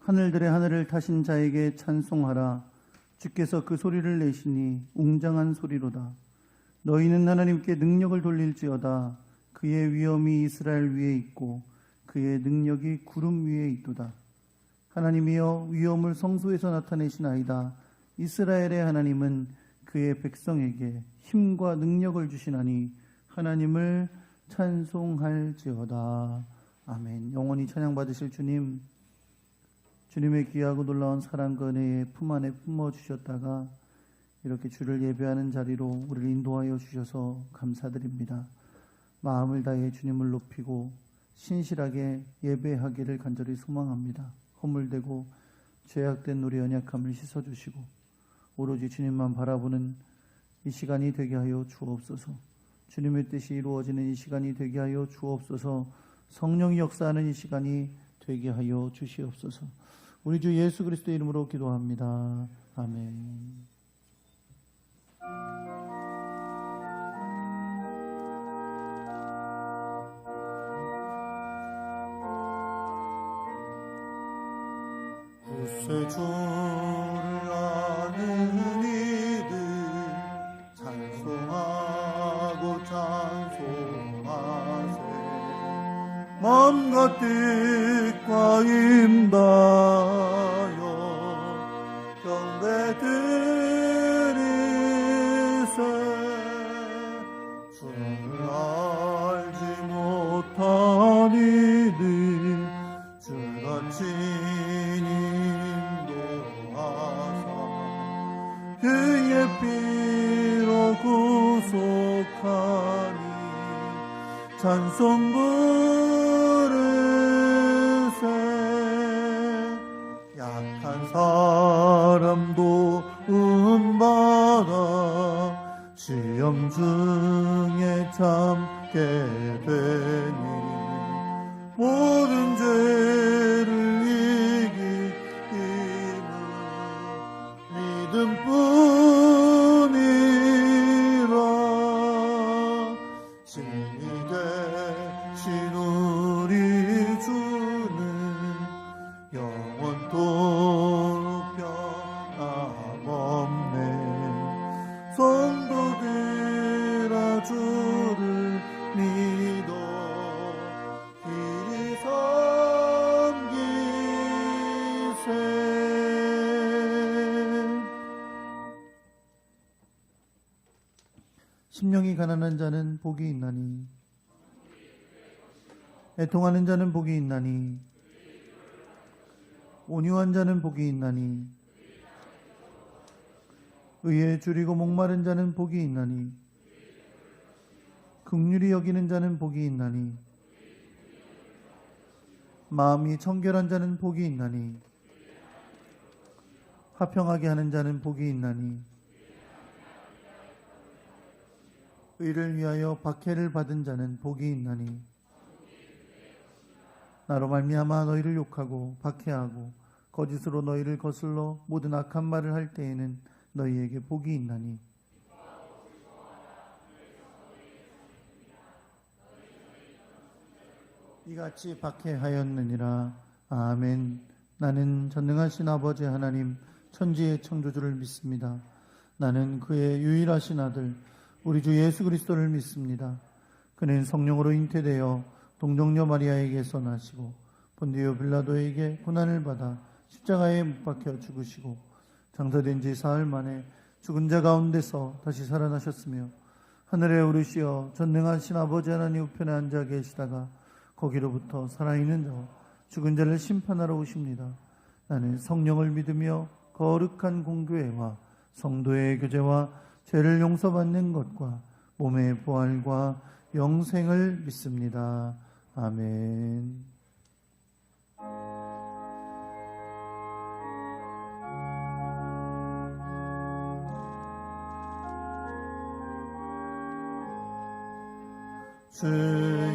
하늘들의 하늘을 타신 자에게 찬송하라. 주께서 그 소리를 내시니 웅장한 소리로다. 너희는 하나님께 능력을 돌릴지어다. 그의 위엄이 이스라엘 위에 있고 그의 능력이 구름 위에 있도다. 하나님이여 위엄을 성소에서 나타내시나이다. 이스라엘의 하나님은 그의 백성에게 힘과 능력을 주시나니 하나님을 찬송할지어다. 아멘. 영원히 찬양받으실 주님, 주님의 귀하고 놀라운 사랑과 은혜의 품 안에 품어주셨다가 이렇게 주를 예배하는 자리로 우리를 인도하여 주셔서 감사드립니다. 마음을 다해 주님을 높이고 신실하게 예배하기를 간절히 소망합니다. 허물되고 죄악된 우리 연약함을 씻어주시고 오로지 주님만 바라보는 이 시간이 되게 하여 주옵소서. 주님의 뜻이 이루어지는 이 시간이 되게 하여 주옵소서. 성령이 역사하는 이 시간이 되게 하여 주시옵소서. 우리 주 예수 그리스도의 이름으로 기도합니다. 아멘. 구세 주를 아는 이들 찬송하고 찬송하세. 마음과 뜻과 임다여 경배 드리세. 주를 알지 못한 이들 주같이 그의 피로 구속하니 찬송 부르세. 약한 사람도 은받아 시험 중에 참게 되니 모든 죄를 이기기는 믿음뿐이라. 신이 되신 우리 주는 영원토록 변함없네. 성도들아 주를 믿어 길이 섬기세. 심령이 가난한 자는 복이 있나니 애통하는 자는 복이 있나니 온유한 자는 복이 있나니 의에 줄이고 목마른 자는 복이 있나니 긍휼히 여기는 자는 복이 있나니 마음이 청결한 자는 복이 있나니 화평하게 하는 자는 복이 있나니 의를 위하여 박해를 받은 자는 복이 있나니 나로 말미암아 너희를 욕하고 박해하고 거짓으로 너희를 거슬러 모든 악한 말을 할 때에는 너희에게 복이 있나니 이같이 박해하였느니라. 아멘. 나는 전능하신 아버지 하나님 천지의 창조주를 믿습니다. 나는 그의 유일하신 아들 우리 주 예수 그리스도를 믿습니다. 그는 성령으로 잉태되어 동정녀 마리아에게서 나시고 본디오 빌라도에게 고난을 받아 십자가에 못 박혀 죽으시고 장사된 지 사흘 만에 죽은 자 가운데서 다시 살아나셨으며 하늘에 오르시어 전능하신 아버지 하나님 우편에 앉아 계시다가 거기로부터 살아있는 자와 죽은 자를 심판하러 오십니다. 나는 성령을 믿으며 거룩한 공교회와 성도의 교제와 죄를 용서받는 것과 몸의 부활과 영생을 믿습니다. 아멘. 주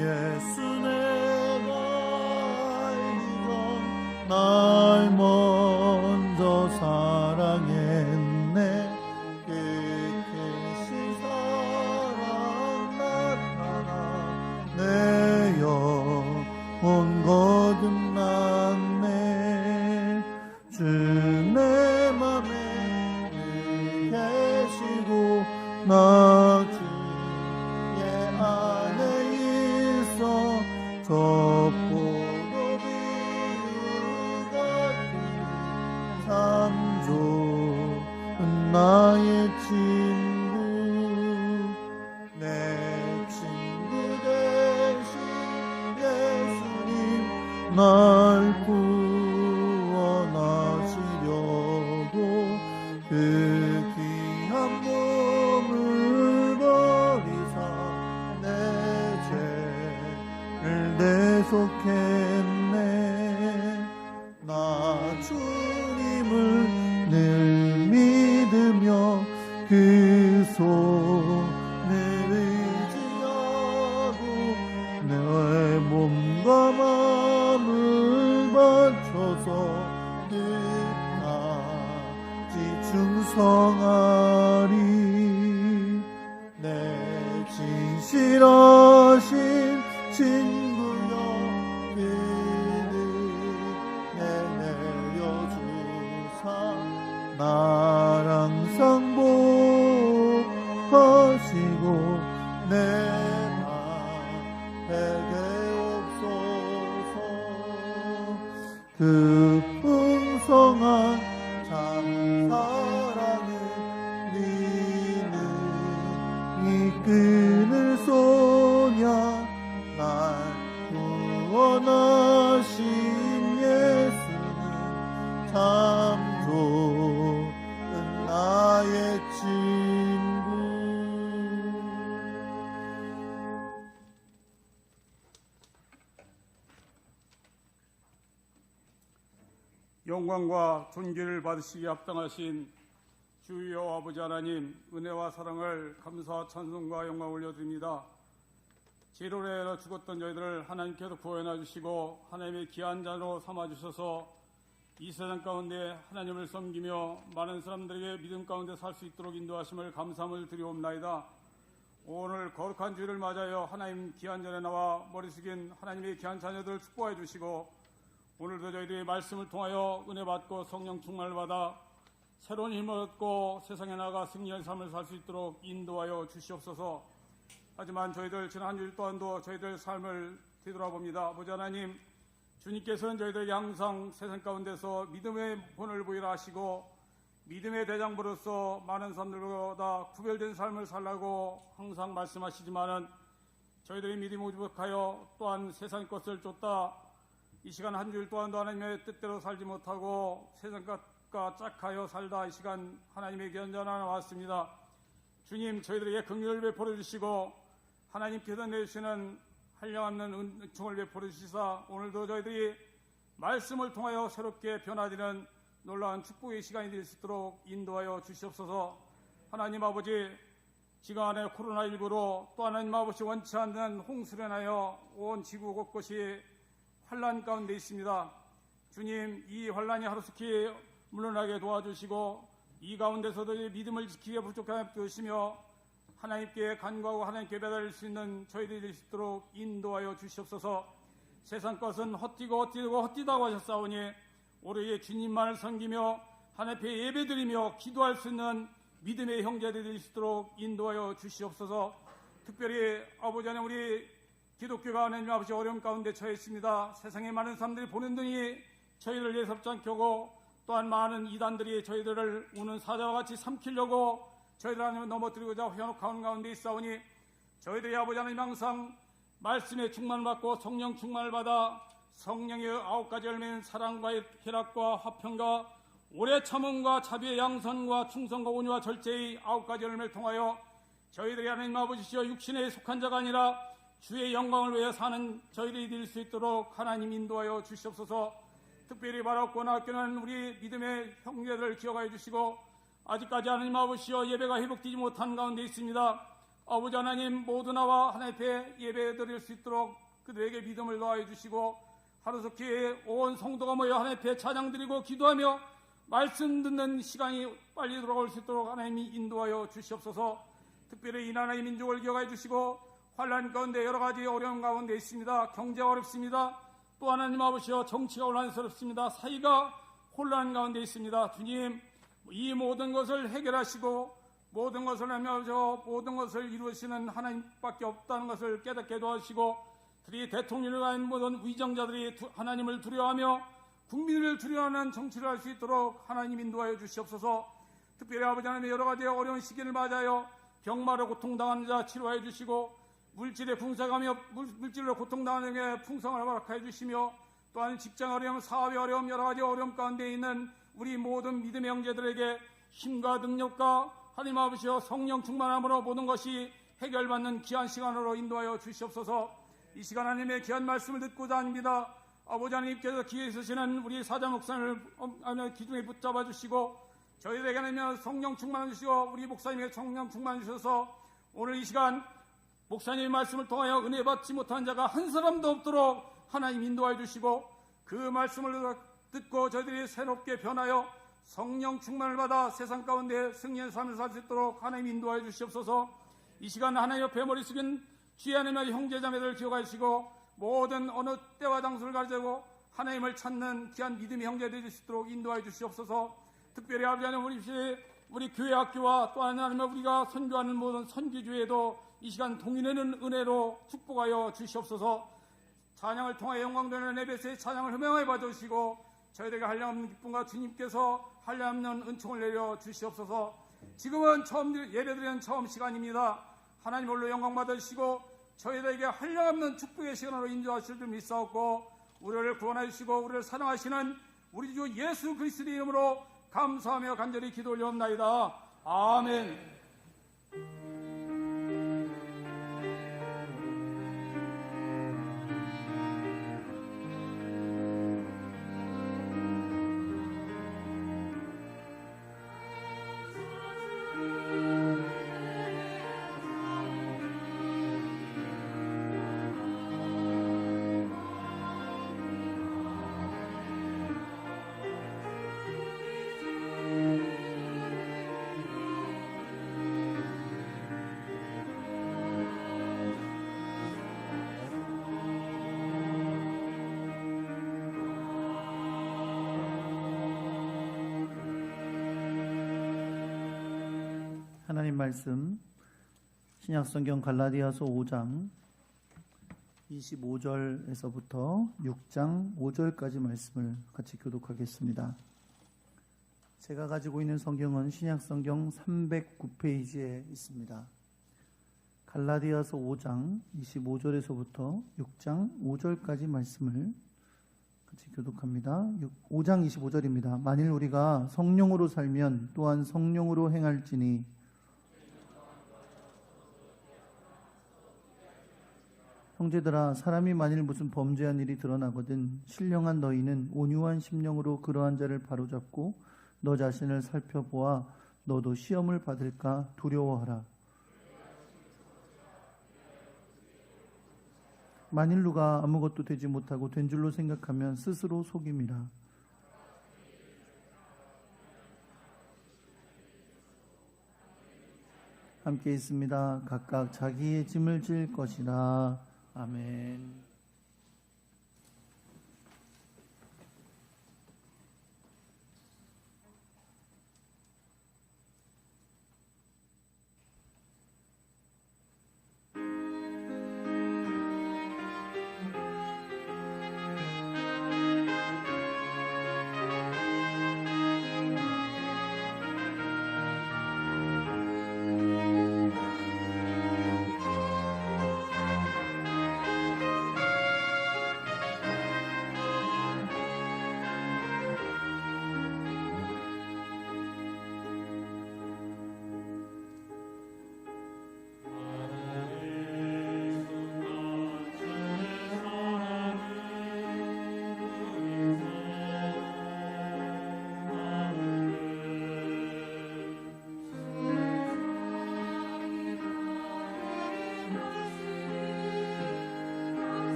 예수 내가 알리던 날 먼저 사랑했네. 깊으신 사랑 나타나 내 영혼 거듭났네. 주 내 맘에 늘 계시고 나 주의 안에 있어 저 포도비유 같은 참 좋은 나의 친구 내 친구 되신 예수님 날 구원하시려고 그 귀한 몸을 버리사 내 죄를 대속했네 나 주님을 늘 믿으며 그 손을 의지하고 내 몸과 마음을 바쳐서 끝까지 충성하리 내 진실하신 친구여 그는 내려주사 나랑 상복하시고 내 맘에게 없소서 그 풍성한 참 사랑은 니는 이끈을 쏘냐 날 구원하신 예수는 참 좋은 나의 친구 영광과 존귀를 받으시기에 합당하신 주여 아버지 하나님, 은혜와 사랑을 감사와 찬송과 영광 올려드립니다. 죄로 인하여 죽었던 저희들을 하나님께서 구원해 주시고 하나님의 귀한 자로 삼아주셔서 이 세상 가운데 하나님을 섬기며 많은 사람들에게 믿음 가운데 살 수 있도록 인도하심을 감사함을 드리옵나이다. 오늘 거룩한 주일을 맞아요 하나님 귀한 전에 나와 머리 숙인 하나님의 귀한 자녀들을 축복해 주시고 오늘도 저희들이 말씀을 통하여 은혜 받고 성령 충만을 받아 새로운 힘을 얻고 세상에 나가 승리의 삶을 살 수 있도록 인도하여 주시옵소서. 하지만 저희들 지난 한 주일 동안도 저희들 삶을 뒤돌아봅니다. 아버지 하나님, 주님께서는 저희들에게 항상 세상 가운데서 믿음의 본을 보이라 하시고 믿음의 대장부로서 많은 사람들보다 구별된 삶을 살라고 항상 말씀하시지만은 저희들이 믿음을 부족하여 또한 세상의 것을 쫓다 이 시간 한 주일 동안도 하나님의 뜻대로 살지 못하고 세상 것과 짝하여 살다 이 시간 하나님의 견전하나 나왔습니다. 주님, 저희들에게 긍휼을 베풀어 주시고 하나님께서 내주시는 한량없는 은총을 베풀어 주시사 오늘도 저희들이 말씀을 통하여 새롭게 변화되는 놀라운 축복의 시간이 될 수 있도록 인도하여 주시옵소서. 하나님 아버지, 지금 안에 코로나19로 또 하나님 아버지 원치 않는 홍수로 인하여 온 지구 곳곳이 환란 가운데 있습니다. 주님, 이 환란이 하루속히 물러나게 도와주시고 이 가운데서도 믿음을 지키기에 부족함을 주시며 하나님께 간구하고 하나님께 배달할 수 있는 저희들이 될 수 있도록 인도하여 주시옵소서. 세상 것은 헛디다고 하셨사오니 오로지 주님만을 섬기며 하나님 앞에 예배드리며 기도할 수 있는 믿음의 형제들이 될 수 있도록 인도하여 주시옵소서. 특별히 아버지 하나님, 우리 기독교가 하나님 아버지 어려움 가운데 처해 있습니다. 세상에 많은 사람들이 보는 등이 저희를 예섭지 않게 하고 또한 많은 이단들이 저희들을 우는 사자와 같이 삼키려고 저희들 하나님을 넘어뜨리고자 현혹하는 가운데 있사오니 저희들이 아버지 하나님 항상 말씀의 충만을 받고 성령 충만을 받아 성령의 9가지 열매인 사랑과 희락과 화평과 오래 참음과 자비의 양선과 충성과 온유와 절제의 9가지 열매를 통하여 저희들이 하나님 아버지시여 육신에 속한 자가 아니라 주의 영광을 위해 사는 저희들이 될 수 있도록 하나님 인도하여 주시옵소서. 특별히 바라옵고 나아가는 우리 믿음의 형제들을 기억하여 주시고 아직까지 하나님 아버지여 예배가 회복되지 못한 가운데 있습니다. 아버지 하나님, 모두 나와 하나님 앞에 예배 드릴 수 있도록 그들에게 믿음을 더하여 주시고 하루속히 온 성도가 모여 하나님 앞에 찬양드리고 기도하며 말씀 듣는 시간이 빨리 돌아올 수 있도록 하나님이 인도하여 주시옵소서. 특별히 이 나라의 민족을 기억하여 주시고 환란 가운데 여러 가지 어려움 가운데 있습니다. 경제가 어렵습니다. 또 하나님 아버지여 정치가 혼란스럽습니다. 사회가 혼란 가운데 있습니다. 주님, 이 모든 것을 해결하시고 모든 것을 하면서 모든 것을 이루시는 하나님밖에 없다는 것을 깨닫게 도와주시고, 특히 대통령을 간 모든 위정자들이 하나님을 두려워하며 국민을 두려워하는 정치를 할 수 있도록 하나님 인도하여 주시옵소서. 특별히 아버지 하나님의 여러 가지 어려운 시기를 맞아요 병마로 고통당하는 자 치료하여 주시고, 물질의 풍성하며 물질로 고통당하는 게 풍성을 허락하여 주시며, 또한 직장 어려움, 사업의 어려움, 여러 가지 어려움 가운데 있는 우리 모든 믿음의 형제들에게 힘과 능력과 하나님 아버지여 성령 충만함으로 모든 것이 해결받는 귀한 시간으로 인도하여 주시옵소서. 이 시간 하나님의 귀한 말씀을 듣고자 합니다. 아버지 하나님께서 기회에 서시는 우리 사자 목사님을 기둥에 붙잡아 주시고, 저희들에게 하나님 성령 충만해 주시고 우리 목사님에게 성령 충만해 주셔서 오늘 이 시간 목사님의 말씀을 통하여 은혜 받지 못한 자가 한 사람도 없도록 하나님 인도하여 주시고, 그 말씀을 듣고 저희들이 새롭게 변하여 성령 충만을 받아 세상 가운데 승리의 삶을 살 수 있도록 하나님 인도하여 주시옵소서. 이 시간 하나님 옆에 머리 숙인 주의 하나님의 형제자매들을 기억하여 주시고, 모든 어느 때와 장소를 가지고 하나님을 찾는 귀한 믿음의 형제들이 될 수 있도록 인도하여 주시옵소서. 특별히 아버지 하나님 우리 교회 학교와 또 하나님 우리가 선교하는 모든 선교주에도 이 시간 동인하는 은혜로 축복하여 주시옵소서. 찬양을 통하여 영광되는 에베스의 찬양을 흠명하게 받아주시고, 저희들에게 한량없는 기쁨과 주님께서 한량없는 은총을 내려 주시옵소서. 지금은 처음 예배드리는 처음 시간입니다. 하나님 홀로 영광 받아주시고 저희들에게 한량없는 축복의 시간으로 인도하실 줄 믿사옵고, 우리를 구원하여 주시고 우리를 사랑하시는 우리 주 예수 그리스도의 이름으로 감사하며 간절히 기도 올려옵나이다. 아멘. 하나님 말씀 신약성경 갈라디아서 5장 25절에서부터 6장 5절까지 말씀을 같이 교독하겠습니다. 제가 가지고 있는 성경은 신약성경 309페이지에 있습니다. 갈라디아서 5장 25절에서부터 6장 5절까지 말씀을 같이 교독합니다. 5장 25절입니다. 만일 우리가 성령으로 살면 또한 성령으로 행할지니 형제들아, 사람이 만일 무슨 범죄한 일이 드러나거든 신령한 너희는 온유한 심령으로 그러한 자를 바로잡고 너 자신을 살펴보아 너도 시험을 받을까 두려워하라. 만일 누가 아무것도 되지 못하고 된 줄로 생각하면 스스로 속임이라. 함께 있습니다. 각각 자기의 짐을 질 것이라. 아멘.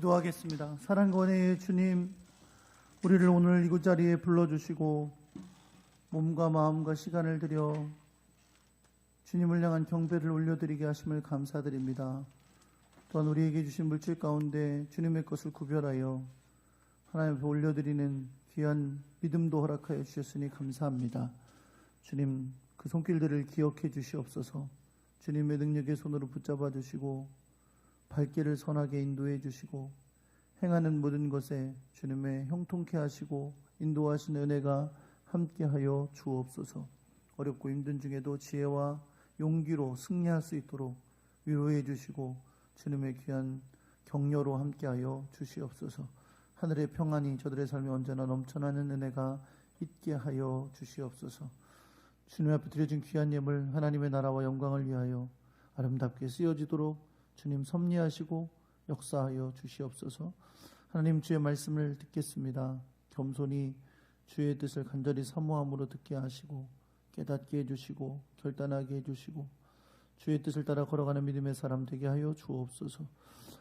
기도하겠습니다. 사랑과 은혜의 주님, 우리를 오늘 이곳 자리에 불러주시고 몸과 마음과 시간을 들여 주님을 향한 경배를 올려드리게 하심을 감사드립니다. 또한 우리에게 주신 물질 가운데 주님의 것을 구별하여 하나님 앞에 올려드리는 귀한 믿음도 허락하여 주셨으니 감사합니다. 주님, 그 손길들을 기억해 주시옵소서. 주님의 능력의 손으로 붙잡아 주시고 발길을 선하게 인도해 주시고 행하는 모든 것에 주님의 형통케 하시고 인도하시는 은혜가 함께하여 주옵소서. 어렵고 힘든 중에도 지혜와 용기로 승리할 수 있도록 위로해 주시고 주님의 귀한 격려로 함께하여 주시옵소서. 하늘의 평안이 저들의 삶에 언제나 넘쳐나는 은혜가 있게 하여 주시옵소서. 주님 앞에 드려진 귀한 예물 하나님의 나라와 영광을 위하여 아름답게 쓰여지도록 주님 섭리하시고 역사하여 주시옵소서. 하나님, 주의 말씀을 듣겠습니다. 겸손히 주의 뜻을 간절히 사모함으로 듣게 하시고 깨닫게 해주시고 결단하게 해주시고 주의 뜻을 따라 걸어가는 믿음의 사람 되게 하여 주옵소서.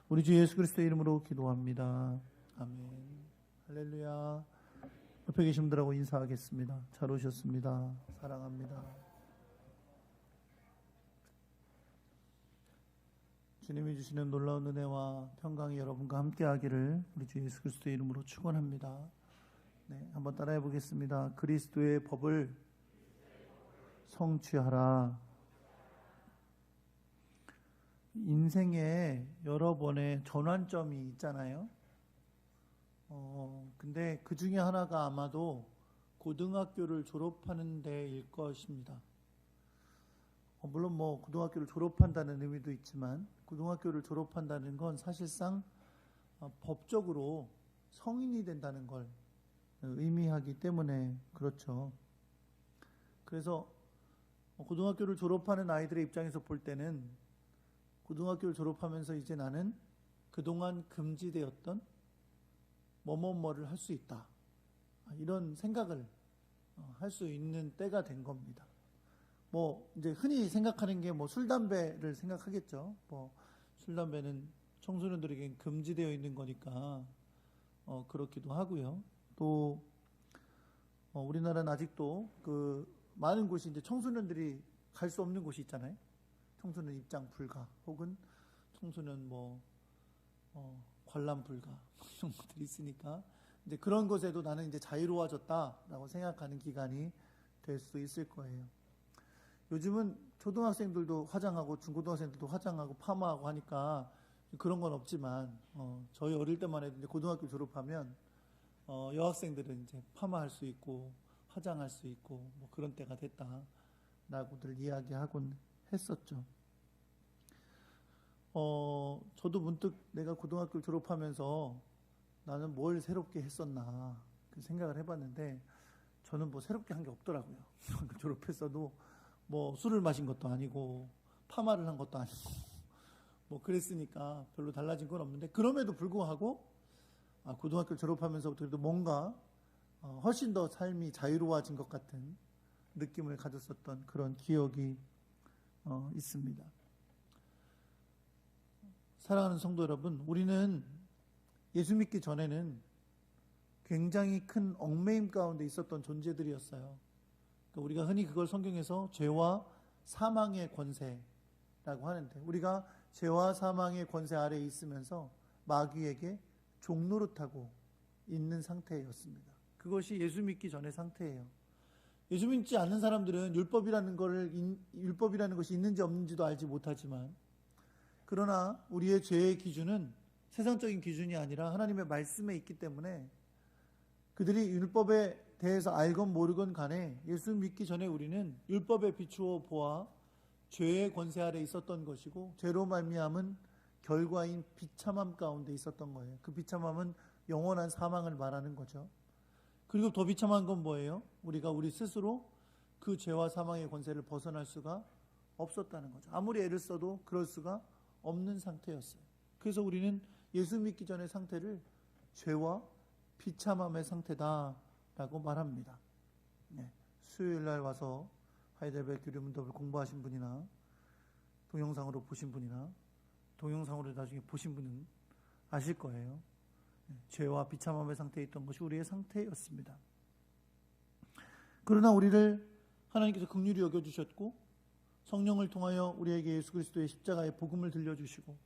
우리 주 예수 그리스도의 이름으로 기도합니다. 아멘. 할렐루야. 옆에 계신 분들하고 인사하겠습니다. 잘 오셨습니다. 사랑합니다. 주님이 주시는 놀라운 은혜와 평강이 여러분과 함께하기를 우리 주 예수 그리스도의 이름으로 축원합니다. 네, 한번 따라해 보겠습니다. 그리스도의 법을 성취하라. 인생에 여러 번의 전환점이 있잖아요. 근데 그 중에 하나가 아마도 고등학교를 졸업하는 데일 것입니다. 물론 뭐 고등학교를 졸업한다는 의미도 있지만 고등학교를 졸업한다는 건 사실상 법적으로 성인이 된다는 걸 의미하기 때문에 그렇죠. 그래서 고등학교를 졸업하는 아이들의 입장에서 볼 때는 고등학교를 졸업하면서 이제 나는 그동안 금지되었던 뭐뭐뭐를 할 수 있다, 이런 생각을 할 수 있는 때가 된 겁니다. 뭐 이제 흔히 생각하는 게 뭐 술 담배를 생각하겠죠. 뭐 술 담배는 청소년들에겐 금지되어 있는 거니까 그렇기도 하고요. 또 우리나라는 아직도 그 많은 곳이 이제 청소년들이 갈 수 없는 곳이 있잖아요. 청소년 입장 불가, 혹은 청소년 관람 불가 이런 것들이 있으니까 이제 그런 것에도 나는 이제 자유로워졌다라고 생각하는 기간이 될 수 있을 거예요. 요즘은 초등학생들도 화장하고 중고등학생들도 화장하고 파마하고 하니까 그런 건 없지만 저희 어릴 때만 해도 이제 고등학교 졸업하면 여학생들은 이제 파마할 수 있고 화장할 수 있고 뭐 그런 때가 됐다라고들 이야기하곤 했었죠. 저도 문득 내가 고등학교를 졸업하면서 나는 뭘 새롭게 했었나 그 생각을 해봤는데 저는 뭐 새롭게 한 게 없더라고요. 졸업했어도 뭐 술을 마신 것도 아니고 파마를 한 것도 아니고 뭐 그랬으니까 별로 달라진 건 없는데, 그럼에도 불구하고 고등학교 졸업하면서부터 그래도 뭔가 훨씬 더 삶이 자유로워진 것 같은 느낌을 가졌었던 그런 기억이 있습니다. 사랑하는 성도 여러분, 우리는 예수 믿기 전에는 굉장히 큰 얽매임 가운데 있었던 존재들이었어요. 우리가 흔히 그걸 성경에서 죄와 사망의 권세라고 하는데, 우리가 죄와 사망의 권세 아래에 있으면서 마귀에게 종노릇하고 있는 상태였습니다. 그것이 예수 믿기 전의 상태예요. 예수 믿지 않는 사람들은 율법이라는 것이 있는지 없는지도 알지 못하지만, 그러나 우리의 죄의 기준은 세상적인 기준이 아니라 하나님의 말씀에 있기 때문에 그들이 율법에 대해서 알건 모르건 간에 예수 믿기 전에 우리는 율법에 비추어 보아 죄의 권세 아래 있었던 것이고, 죄로 말미암은 결과인 비참함 가운데 있었던 거예요. 그 비참함은 영원한 사망을 말하는 거죠. 그리고 더 비참한 건 뭐예요? 우리가 우리 스스로 그 죄와 사망의 권세를 벗어날 수가 없었다는 거죠. 아무리 애를 써도 그럴 수가 없는 상태였어요. 그래서 우리는 예수 믿기 전의 상태를 죄와 비참함의 상태다라고 말합니다. 네. 수요일 날 와서 하이델베르크 교리문답을 공부하신 분이나 동영상으로 보신 분이나 동영상으로 나중에 보신 분은 아실 거예요. 죄와 비참함의 상태에 있던 것이 우리의 상태였습니다. 그러나 우리를 하나님께서 긍휼히 여겨주셨고 성령을 통하여 우리에게 예수 그리스도의 십자가의 복음을 들려주시고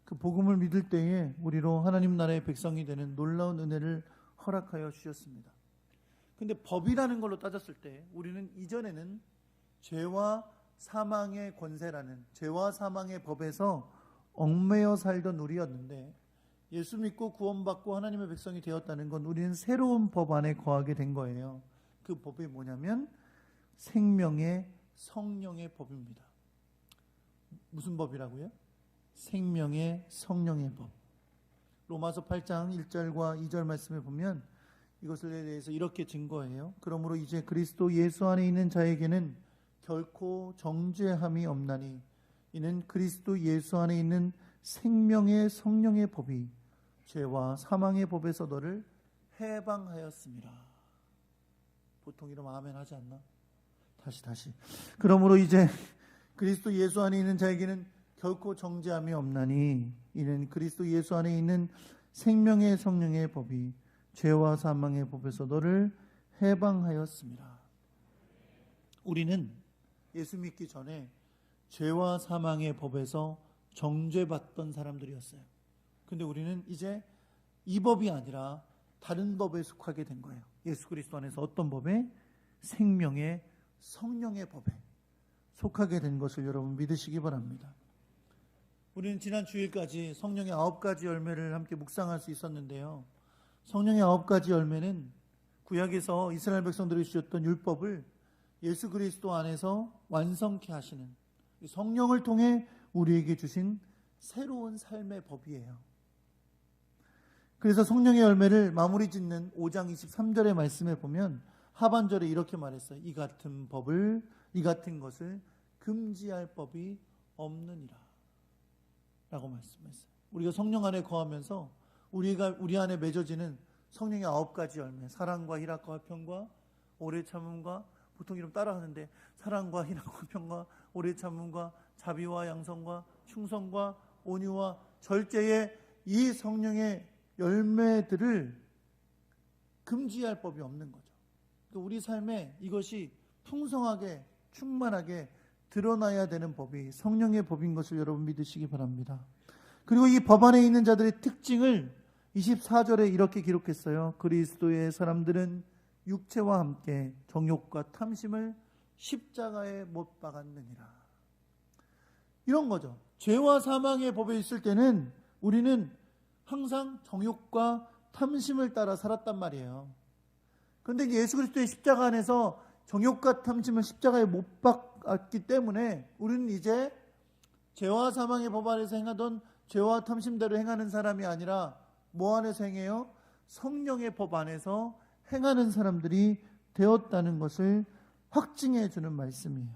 그 복음을 믿을 때에 우리로 하나님 나라의 백성이 되는 놀라운 은혜를 허락하여 주셨습니다. 근데 법이라는 걸로 따졌을 때 우리는 이전에는 죄와 사망의 권세라는 죄와 사망의 법에서 얽매여 살던 우리였는데 예수 믿고 구원받고 하나님의 백성이 되었다는 건 우리는 새로운 법 안에 거하게 된 거예요. 그 법이 뭐냐면 생명의 성령의 법입니다. 무슨 법이라고요? 생명의 성령의 법. 로마서 8장 1절과 2절 말씀에 보면 이것에 대해서 이렇게 증거해요. 그러므로 이제 그리스도 예수 안에 있는 자에게는 결코 정죄함이 없나니 이는 그리스도 예수 안에 있는 생명의 성령의 법이 죄와 사망의 법에서 너를 해방하였습니다. 보통 이러면 아멘 하지 않나? 다시. 그러므로 이제 그리스도 예수 안에 있는 자에게는 결코 정죄함이 없나니 이는 그리스도 예수 안에 있는 생명의 성령의 법이 죄와 사망의 법에서 너를 해방하였습니다. 우리는 예수 믿기 전에 죄와 사망의 법에서 정죄받던 사람들이었어요. 근데 우리는 이제 이 법이 아니라 다른 법에 속하게 된 거예요. 예수 그리스도 안에서 어떤 법에? 생명의 성령의 법에 속하게 된 것을 여러분 믿으시기 바랍니다. 우리는 지난 주일까지 성령의 9가지 열매를 함께 묵상할 수 있었는데요. 성령의 9가지 열매는 구약에서 이스라엘 백성들이 주셨던 율법을 예수 그리스도 안에서 완성케 하시는 성령을 통해 우리에게 주신 새로운 삶의 법이에요. 그래서 성령의 열매를 마무리 짓는 5장 23절의 말씀에 보면 하반절에 이렇게 말했어요. 이 같은 것을 금지할 법이 없느니라 라고 말씀했어요. 우리가 성령 안에 거하면서 우리 안에 맺어지는 성령의 9가지 열매, 사랑과 희락과 화평과 오래 참음과, 보통 이름 따라하는데 사랑과 희락과 화평과 오래 참음과 자비와 양성과 충성과 온유와 절제의 이 성령의 열매들을 금지할 법이 없는 거죠. 우리 삶에 이것이 풍성하게 충만하게 드러나야 되는 법이 성령의 법인 것을 여러분 믿으시기 바랍니다. 그리고 이 법 안에 있는 자들의 특징을 24절에 이렇게 기록했어요. 그리스도의 사람들은 육체와 함께 정욕과 탐심을 십자가에 못 박았느니라. 이런 거죠. 죄와 사망의 법에 있을 때는 우리는 항상 정욕과 탐심을 따라 살았단 말이에요. 그런데 예수 그리스도의 십자가 안에서 정욕과 탐심을 십자가에 못 박았기 때문에 우리는 이제 죄와 사망의 법 안에서 행하던 죄와 탐심대로 행하는 사람이 아니라 뭐 안에서 행해요? 성령의 법 안에서 행하는 사람들이 되었다는 것을 확증해 주는 말씀이에요.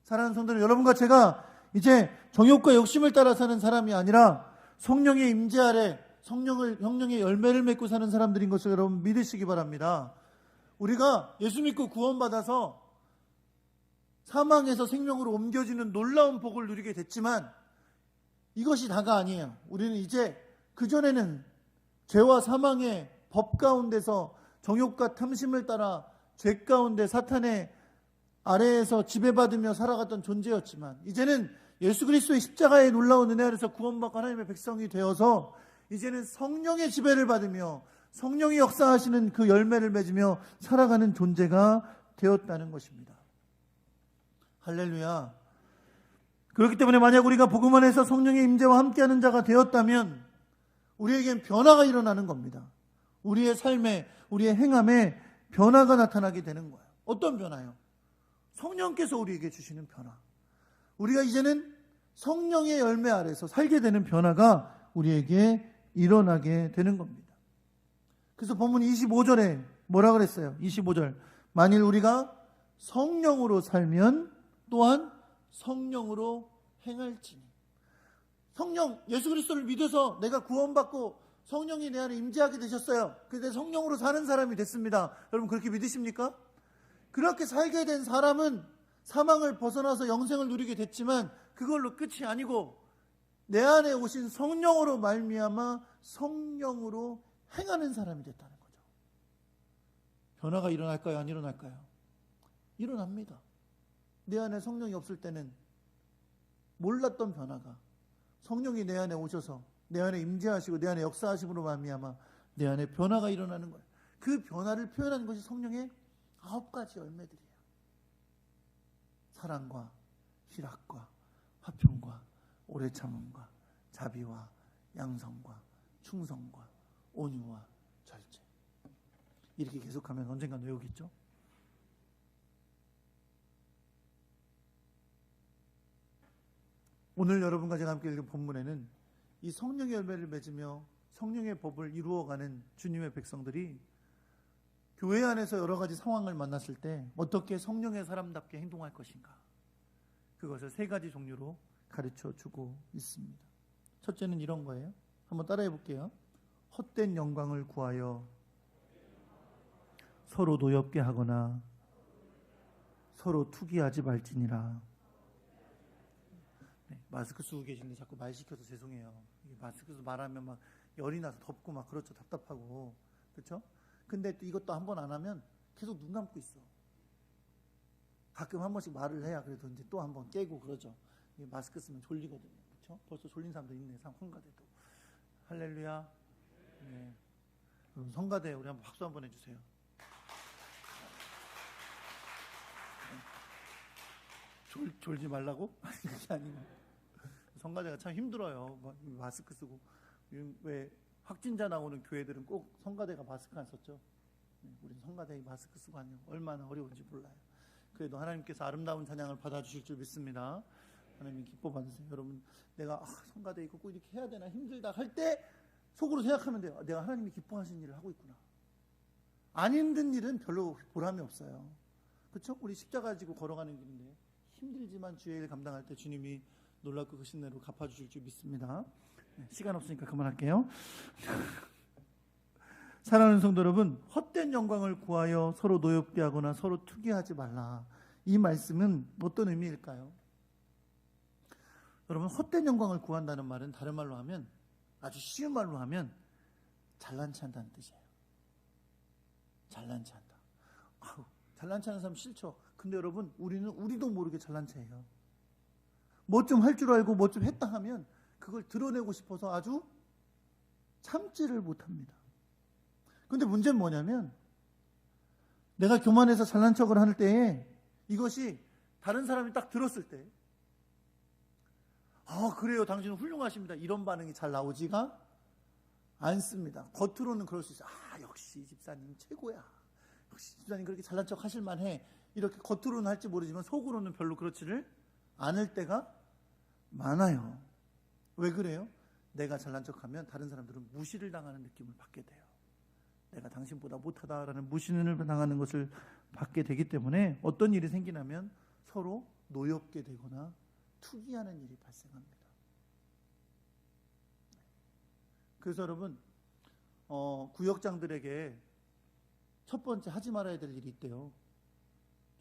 사랑하는 성도들, 여러분과 제가 이제 정욕과 욕심을 따라 사는 사람이 아니라 성령의 임재 아래 성령의 열매를 맺고 사는 사람들인 것을 여러분 믿으시기 바랍니다. 우리가 예수 믿고 구원받아서 사망에서 생명으로 옮겨지는 놀라운 복을 누리게 됐지만 이것이 다가 아니에요. 우리는 이제 그전에는 죄와 사망의 법 가운데서 정욕과 탐심을 따라 죄 가운데 사탄의 아래에서 지배받으며 살아갔던 존재였지만 이제는 예수 그리스도의 십자가의 놀라운 은혜 아래서 구원받고 하나님의 백성이 되어서 이제는 성령의 지배를 받으며 성령이 역사하시는 그 열매를 맺으며 살아가는 존재가 되었다는 것입니다. 할렐루야. 그렇기 때문에 만약 우리가 복음 안에서 성령의 임재와 함께하는 자가 되었다면 우리에겐 변화가 일어나는 겁니다. 우리의 삶에, 우리의 행함에 변화가 나타나게 되는 거예요. 어떤 변화요? 성령께서 우리에게 주시는 변화. 우리가 이제는 성령의 열매 아래서 살게 되는 변화가 우리에게 일어나게 되는 겁니다. 그래서 본문 25절에 뭐라 그랬어요? 25절. 만일 우리가 성령으로 살면 또한 성령으로 행할지니. 성령, 예수 그리스도를 믿어서 내가 구원받고 성령이 내 안에 임재하게 되셨어요. 그래서 성령으로 사는 사람이 됐습니다. 여러분 그렇게 믿으십니까? 그렇게 살게 된 사람은 사망을 벗어나서 영생을 누리게 됐지만 그걸로 끝이 아니고 내 안에 오신 성령으로 말미암아 성령으로 행하는 사람이 됐다는 거죠. 변화가 일어날까요? 안 일어날까요? 일어납니다. 내 안에 성령이 없을 때는 몰랐던 변화가 성령이 내 안에 오셔서 내 안에 임재하시고 내 안에 역사하심으로 말미암아 내 안에 변화가 일어나는 거예요. 그 변화를 표현하는 것이 성령의 9가지 열매들이에요. 사랑과 희락과 화평과 오래 참음과 자비와 양성과 충성과 온유와 절제. 이렇게 계속하면 언젠간 외우겠죠? 오늘 여러분과 제가 함께 읽은 본문에는 이 성령의 열매를 맺으며 성령의 법을 이루어가는 주님의 백성들이 교회 안에서 여러 가지 상황을 만났을 때 어떻게 성령의 사람답게 행동할 것인가, 그것을 3가지 종류로 가르쳐 주고 있습니다. 첫째는 이런 거예요. 한번 따라해 볼게요. 헛된 영광을 구하여 서로 노엽게 하거나 서로 투기하지 말지니라. 네, 마스크 쓰고 계시는데 자꾸 말 시켜서 죄송해요. 마스크 쓰고 말하면 막 열이 나서 덥고 막 그렇죠. 답답하고. 그렇죠? 근데 또 이것도 한 번 안 하면 계속 눈 감고 있어. 가끔 한 번씩 말을 해야 그래도 이제 또 한 번 깨고 그러죠. 마스크 쓰면 졸리거든요. 그렇죠? 벌써 졸린 사람도 있네. 성가대도. 할렐루야. 네. 그럼 성가대 우리 한번 박수 한번 해주세요. 졸지 말라고? 아니 그게 아니고 성가대가 참 힘들어요. 마스크 쓰고. 왜 확진자 나오는 교회들은 꼭 성가대가 마스크 안 썼죠. 우리 성가대 마스크 쓰고 하면 얼마나 어려운지 몰라요. 그래도 하나님께서 아름다운 찬양을 받아주실 줄 믿습니다. 하나님 기뻐 받으세요. 여러분, 내가 성가대 이거 꼭 이렇게 해야 되나 힘들다 할 때 속으로 생각하면 돼요. 내가 하나님이 기뻐하시는 일을 하고 있구나. 안 힘든 일은 별로 보람이 없어요. 그렇죠? 우리 십자가 지고 걸어가는 길인데 힘들지만 주의 일 감당할 때 주님이 놀랍고 그 신뢰로 갚아주실 줄 믿습니다. 시간 없으니까 그만할게요. 사랑하는 성도 여러분, 헛된 영광을 구하여 서로 노엽게 하거나 서로 투기하지 말라. 이 말씀은 어떤 의미일까요? 여러분, 헛된 영광을 구한다는 말은 다른 말로 하면, 아주 쉬운 말로 하면 잘난치 한다는 뜻이에요. 잘난치 한다. 잘난치 하는 사람 싫죠. 근데 여러분, 우리도 모르게 잘난치 해요. 뭐 좀 할 줄 알고 뭐 좀 했다 하면 그걸 드러내고 싶어서 아주 참지를 못합니다. 근데 문제는 뭐냐면 내가 교만해서 잘난 척을 할 때에 이것이 다른 사람이 딱 들었을 때 그래요, 당신은 훌륭하십니다, 이런 반응이 잘 나오지가 않습니다. 겉으로는 그럴 수 있어요. 역시 집사님 최고야, 역시 집사님 그렇게 잘난 척 하실 만해, 이렇게 겉으로는 할지 모르지만 속으로는 별로 그렇지를 않을 때가 많아요. 왜 그래요? 내가 잘난 척하면 다른 사람들은 무시를 당하는 느낌을 받게 돼요. 내가 당신보다 못하다라는 무시를 당하는 것을 받게 되기 때문에 어떤 일이 생기냐면 서로 노엽게 되거나 투기하는 일이 발생합니다. 그래서 여러분, 구역장들에게 첫 번째 하지 말아야 될 일이 있대요.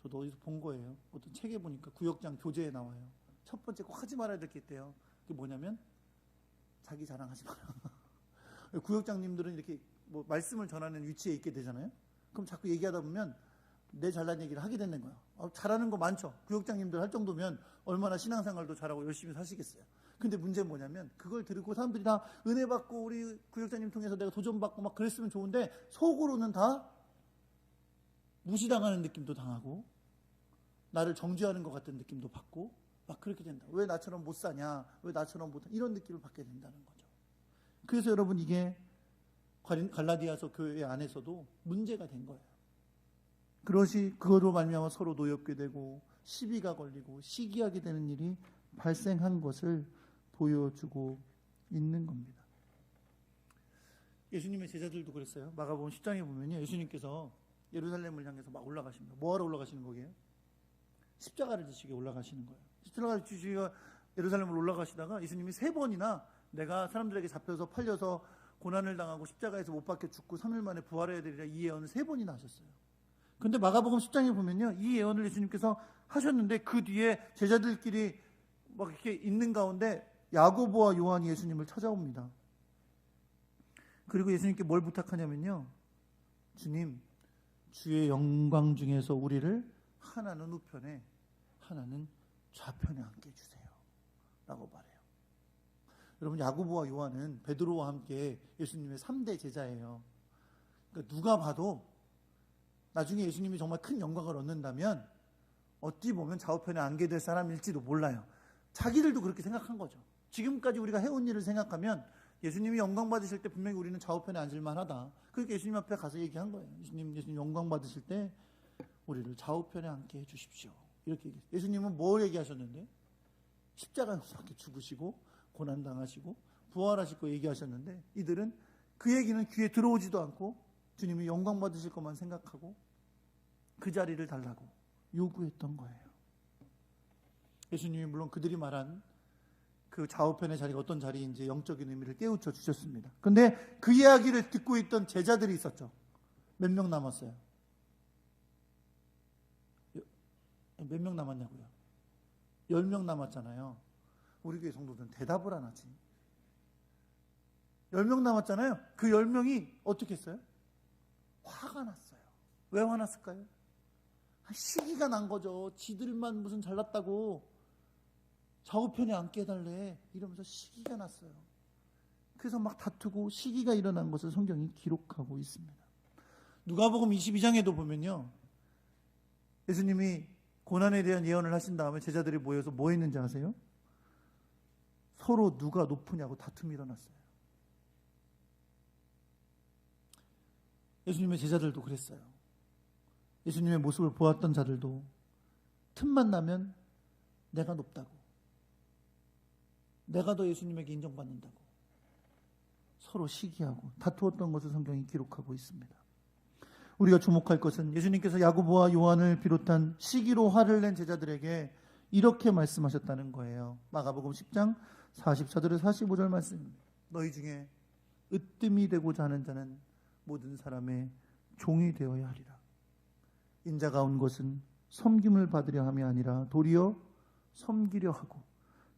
저도 어디서 본 거예요. 어떤 책에 보니까 구역장 교재에 나와요. 첫 번째 꼭 하지 말아야 될 게 있대요. 그게 뭐냐면 자기 자랑하지 마라. 구역장님들은 이렇게 뭐 말씀을 전하는 위치에 있게 되잖아요. 그럼 자꾸 얘기하다 보면 내 잘난 얘기를 하게 되는 거야. 잘하는 거 많죠. 구역장님들 할 정도면 얼마나 신앙생활도 잘하고 열심히 사시겠어요. 근데 문제는 뭐냐면 그걸 들고 사람들이 다 은혜 받고 우리 구역장님 통해서 내가 도전받고 막 그랬으면 좋은데 속으로는 다 무시당하는 느낌도 당하고 나를 정죄하는 것 같은 느낌도 받고 막 그렇게 된다. 왜 나처럼 못 사냐, 왜 나처럼 못, 이런 느낌을 받게 된다는 거죠. 그래서 여러분, 이게 갈라디아서 교회 안에서도 문제가 된 거예요. 그거로 말미암아 서로 노엽게 되고 시비가 걸리고 시기하게 되는 일이 발생한 것을 보여주고 있는 겁니다. 예수님의 제자들도 그랬어요. 마가복음 10장에 보면요, 예수님께서 예루살렘을 향해서 막 올라가십니다. 뭐하러 올라가시는 거예요? 십자가를 지시게 올라가시는 거예요. 십자가를 지시고 예루살렘을 올라가시다가 예수님이 3번이나 내가 사람들에게 잡혀서 팔려서 고난을 당하고 십자가에서 못 박혀 죽고 3일 만에 부활해야 되리라, 이 예언을 3번이나 하셨어요. 근데 마가복음 10장에 보면요, 이 예언을 예수님께서 하셨는데 그 뒤에 제자들끼리 막 이렇게 있는 가운데 야고보와 요한이 예수님을 찾아옵니다. 그리고 예수님께 뭘 부탁하냐면요, 주님, 주의 영광 중에서 우리를 하나는 우편에 하나는 좌편에 앉게 해주세요 라고 말해요. 여러분, 야고보와 요한은 베드로와 함께 예수님의 3대 제자예요. 그러니까 누가 봐도 나중에 예수님이 정말 큰 영광을 얻는다면 어찌 보면 좌우편에 앉게 될 사람일지도 몰라요. 자기들도 그렇게 생각한 거죠. 지금까지 우리가 해온 일을 생각하면 예수님이 영광 받으실 때 분명히 우리는 좌우편에 앉을 만하다. 그렇게 예수님 앞에 가서 얘기한 거예요. 예수님 영광 받으실 때 우리를 좌우편에 앉게 해주십시오. 이렇게 얘기했어요. 예수님은 뭘 얘기하셨는데? 십자가에서 죽으시고 고난당하시고 부활하실 거 얘기하셨는데, 이들은 그 얘기는 귀에 들어오지도 않고 주님이 영광 받으실 것만 생각하고 그 자리를 달라고 요구했던 거예요. 예수님이 물론 그들이 말한 그 좌우편의 자리가 어떤 자리인지 영적인 의미를 깨우쳐 주셨습니다. 그런데 그 이야기를 듣고 있던 제자들이 있었죠. 몇 명 남았어요? 몇 명 남았냐고요? 10명 남았잖아요. 우리 교회 성도들은 대답을 안 하지. 10명 남았잖아요. 그 10명이 어떻게 했어요? 화가 났어요. 왜 화났을까요? 시기가 난 거죠. 지들만 무슨 잘났다고 좌우편에 앉게 해달래 이러면서 시기가 났어요. 그래서 막 다투고 시기가 일어난 것을 성경이 기록하고 있습니다. 누가복음 22장에도 보면요, 예수님이 고난에 대한 예언을 하신 다음에 제자들이 모여서 뭐 했는지 아세요? 서로 누가 높으냐고 다툼이 일어났어요. 예수님의 제자들도 그랬어요. 예수님의 모습을 보았던 자들도 틈만 나면 내가 높다고, 내가 더 예수님에게 인정받는다고 서로 시기하고 다투었던 것을 성경이 기록하고 있습니다. 우리가 주목할 것은 예수님께서 야고보와 요한을 비롯한 시기로 화를 낸 제자들에게 이렇게 말씀하셨다는 거예요. 마가복음 10장 44절에서 45절 말씀입니다. 너희 중에 으뜸이 되고자 하는 자는 모든 사람의 종이 되어야 하리라. 인자가 온 것은 섬김을 받으려 함이 아니라 도리어 섬기려 하고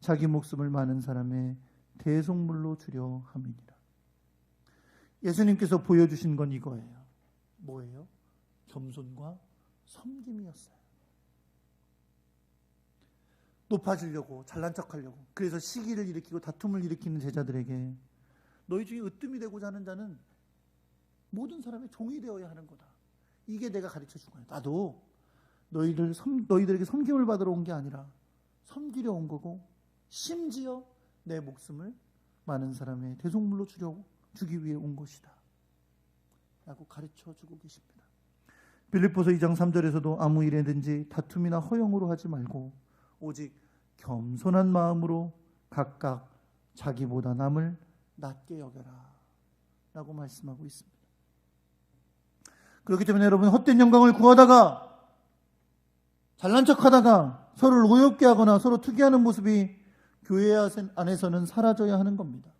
자기 목숨을 많은 사람의 대속물로 주려 함이니라. 예수님께서 보여주신 건 이거예요. 뭐예요? 겸손과 섬김이었어요. 높아지려고 잘난 척하려고, 그래서 시기를 일으키고 다툼을 일으키는 제자들에게 너희 중에 으뜸이 되고자 하는 자는 모든 사람의 종이 되어야 하는 거다. 이게 내가 가르쳐 준 거야. 나도 너희들에게 섬김을 받으러 온 게 아니라 섬기려 온 거고, 심지어 내 목숨을 많은 사람의 대속물로 주기 위해 온 것이다 라고 가르쳐 주고 계십니다. 빌립보서 2장 3절에서도 아무 일에든지 다툼이나 허용으로 하지 말고 오직 겸손한 마음으로 각각 자기보다 남을 낮게 여겨라 라고 말씀하고 있습니다. 그렇기 때문에 여러분, 헛된 영광을 구하다가 잘난 척하다가 서로를 노엽게 하거나 서로 투기하는 모습이 교회 안에서는 사라져야 하는 겁니다.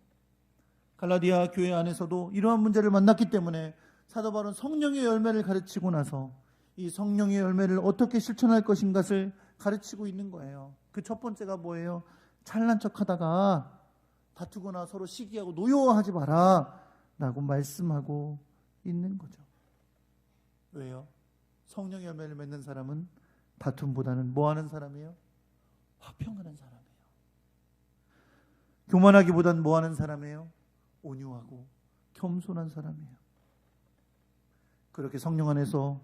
갈라디아 교회 안에서도 이러한 문제를 만났기 때문에 사도 바울은 성령의 열매를 가르치고 나서 이 성령의 열매를 어떻게 실천할 것인가를 가르치고 있는 거예요. 그 첫 번째가 뭐예요? 잘난 척하다가 다투거나 서로 시기하고 노여워하지 마라 라고 말씀하고 있는 거죠. 왜요? 성령의 열매를 맺는 사람은 다툼보다는 뭐 하는 사람이에요? 화평하는 사람이에요. 교만하기보다는 뭐 하는 사람이에요? 온유하고 겸손한 사람이에요. 그렇게 성령 안에서